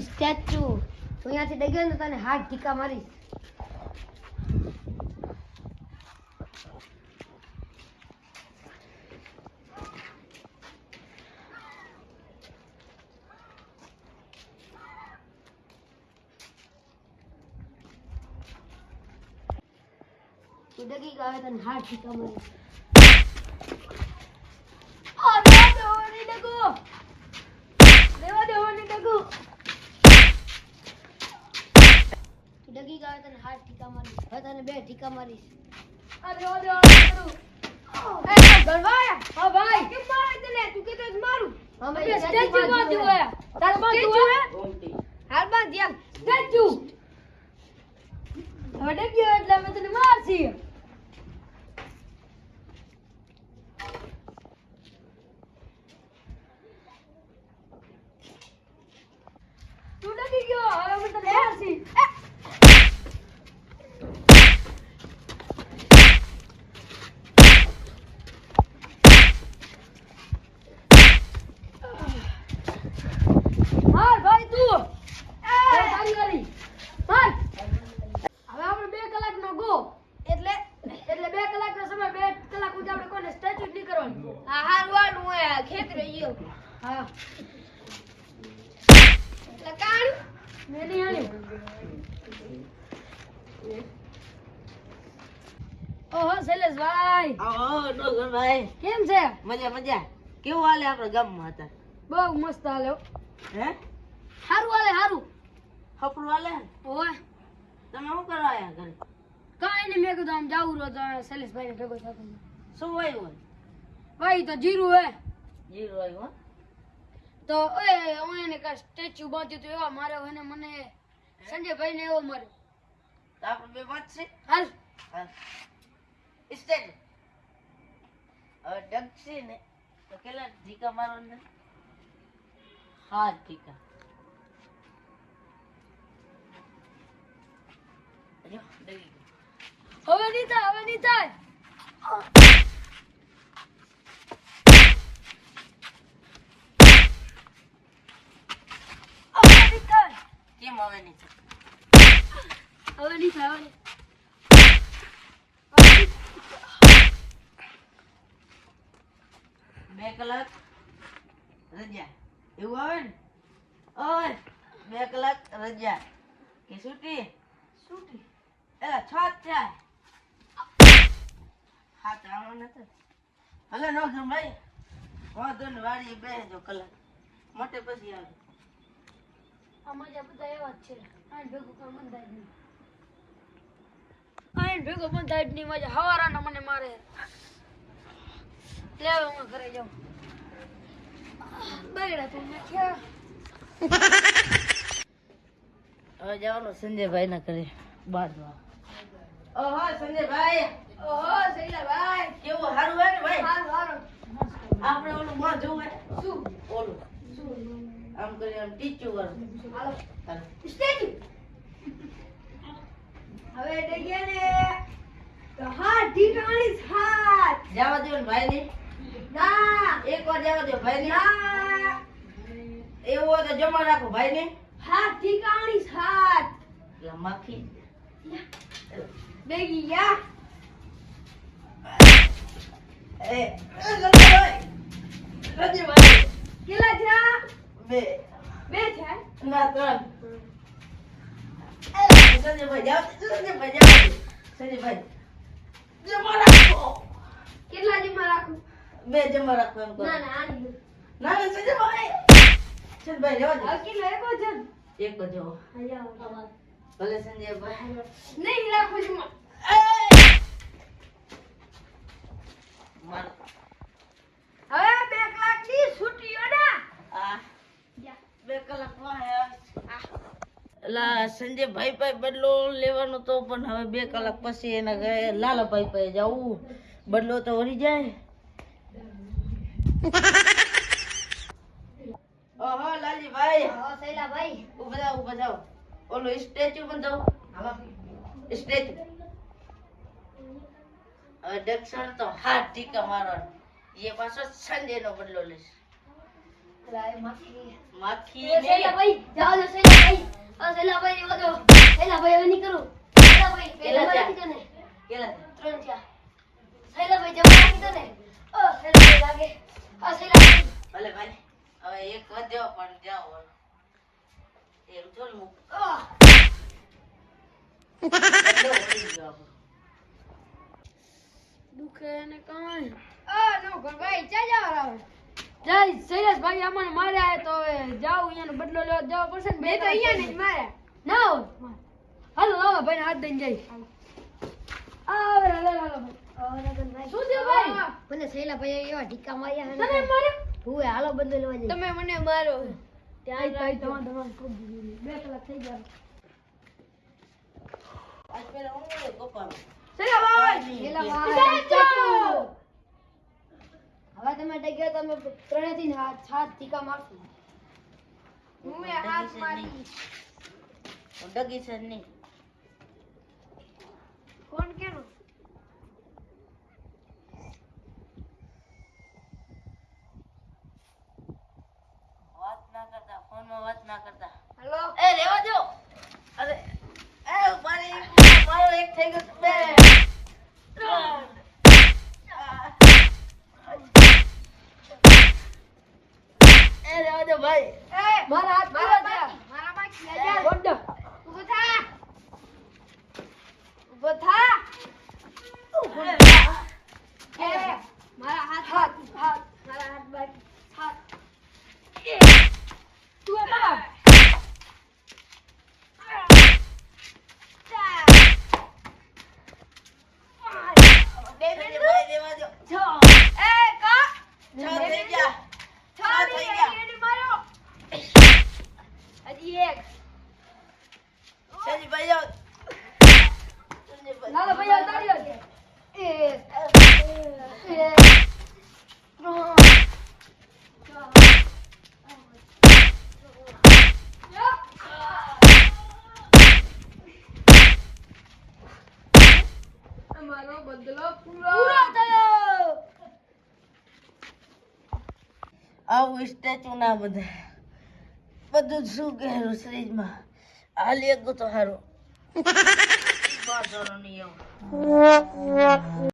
Statue હું અહીંયાથી ડગી ગયો ને તને હાથ ટીકા મારીશ. તું ડગી ગયો તને હાથ ટીકા મારીશ. ડગી ગયો તને હાથ ટીકા મારીશ. હવે તને બે ટીકા મારીશ. ગણવાયા હા ભાઈ કેમ મારે તને તું કે તો મારું અમે સ્ટેચ્યુ બાંધ્યું હે તાર બાંધ્યું હે હાલ બાંધ્યા સ્ટેચ્યુ હવે ડગ્યો એટલે અમે તને મારશી. તું ડગી ગયો હવે અમે તને મારશી. ઓહો શૈલેષભાઈ આવો ડોગરભાઈ કેમ છે? મજા મજા કેવું હાલે આપણા ગામમાં હતા? બહુ મસ્ત હાલે હો. હે હારું હાલે હારું. હપડું હાલે? ઓય તમે શું કરવા આયા ઘરે? કાંઈ નહીં મેં કીધું આમ જાવું રહ્યો તો શૈલેષભાઈને ભેગો થતો. શું વાયું હોય? ભાઈ તો જીરું હે જીરું વાયું હો? તો ઓય ઓને કા સ્ટેચ્યુ બાંધ્યું તો એવા મારે અને મને સંજયભાઈને એવો માર્યો. તો આપણે બે વાત છે હાલ સ્ટેજ હવે ડગશે ને તો કેટલા ઢીકા મારો ને? હા ઢીકા જો ડગી ગયો. હવે નહીં થાય હવે નહીં થાય. કેમ હવે નહીં થાય? હવે નહીં થાય હવે નહીં. બે કલાક રજા એવું આવે ને? ઓય 2 કલાક રજા કે છૂટી? છૂટી એલા છોટ થાય હા તો આવો નથી ભલે નો ભાઈ વાંધો ને વાળી બેસજો કલાક મોટે પછી આવે. અમારે બધા એવા જ છે. આને ભેગું કામ બંધાય નહીં. આને ભેગો બંધાય જ નહીં. મજા હવારાના મને મારે. લે હવે હું ઘરે જાઉં. બગડા તું નાખ્યા. હવે જવાનું સંજયભાઈ ના ઘરે બાંધવા. ઓહો સંજયભાઈ ઓહો શૈલાભાઈ કેવું સારું હોય ને ભાઈ? હારું હારું. આપણે ઓલું બાંધવું હોય શું ઓલું શું આમ કરી આમ ટીચું કરું. હાલો હાલો. સ્ટેચ્યુ હવે ડગ્યા ને તો હાથ ઢીકાણીશ હાથ. જવા દો ને ભાઈ ને ના એક વાર જવા દો ભાઈ ને. ના એવું હોય તો જમા રાખો ભાઈ ને. હાથ ઢીકાણીશ હાથ. એટલે માખી ડગી ગયા. એ સંજયભાઈ સંજયભાઈ કેટલા થયા? બે બે થયા. ના 3 સંજયભાઈ જાવ સંજયભાઈ જાવ સંજયભાઈ જમા રાખો. કેટલા જમા રાખું? બે જમા રાખો એમ કહો. ના ના આની દો. ના ના સંજયભાઈ સંજયભાઈ જવા દો. હવે કેટલા એકો છે ને? એક જ જો અહીંયા ભલે સંજયભાઈ નહીં રાખું જમા. માર હવે 2 કલાક ની છૂટીઓ ના. આ જા. 2 કલાક વાહે લા સંજયભાઈ પાસે બદલો લેવાનો તો પણ હવે 2 કલાક પછી એના ઘરે લાલાભાઈ પાસે જવું. બદલો તો વળી જાય. ઓહો લાલીભાઈ હા શૈલાભાઈ ઉભા જાઓ ઓલું સ્ટેચ્યુ બંધાવો. હાલો સ્ટેચ્યુ હવે દક્ષિણ તો હાથ ટીકા મારવાનો. એ પાછો સંજયનો બદલો લેશે. લાય માખી માખી એ ને શૈલાભાઈ જાઓ જો શૈલાભાઈ આ શૈલાભાઈ ની વધો શૈલાભાઈ હવે નહીં કરું શૈલાભાઈ કેટલા પેલા થયા? કીધો ને કેટલા 3 થયા શૈલાભાઈ જમા કીધો ને શૈલાભાઈ લાગે શૈલાભાઈ ભલે ભાઈ હવે એક વધ્યો પણ જાઓ એમ થોડું મૂક એટલો વળી ગયો આપણો. દુખે ને કાંઈ નો ભાઈ ચા જાવ રાવ જય શૈલેષભાઈ અમને માર્યા તો હવે જાવ અહીંયાનો બદલો લેવા જવા પડશે ને બે તો અહીંયા ને માર્યા ના હાલો હાલો ભાઈ હાથ દઈને જઈ આવે હાલો હાલો ભાઈ શું થયું ભાઈ મને શૈલાભાઈ એવા ઢીકા માર્યા તમે માર્યા હું હાલો બદલો લેવા જઈ તમે મને મારો ત્યાં તમારે ખૂબ 2 કલાક થઈ ગયા આજ પેલા ઊંઘે ગોપામાં. હવે તમે ડગ્યા તમે 3 થી 7 ટીકા મારશો હું હાથ મારી ડગી છે નહીં કોણ કેનો વાત ના કરતા ફોનમાં વાત ના કરતા હેલો એ રેવા દો અરે એ મારી મારો એક થઈ ગયો બે ત્રણ એ રેવા દો ભાઈ મારા હાથ મારા બાકી ગોડ ઉભો થા એ મારા હાથ મારા હાથ બાકી હાથ તું એ બા ભાઈ રેવા દો એ કા છ થઈ ગયા છ થઈ ગયા હજી એક સંજીભાઈ જાઓ લાલો ભાઈ આવતાડી એક અમારો બદલો પૂરો થયો આવું સ્ટેચ્યુ ના બધું શું કહેલું શ્રીજમાં હાલી એક તો સારું બાજરો નહીં એવું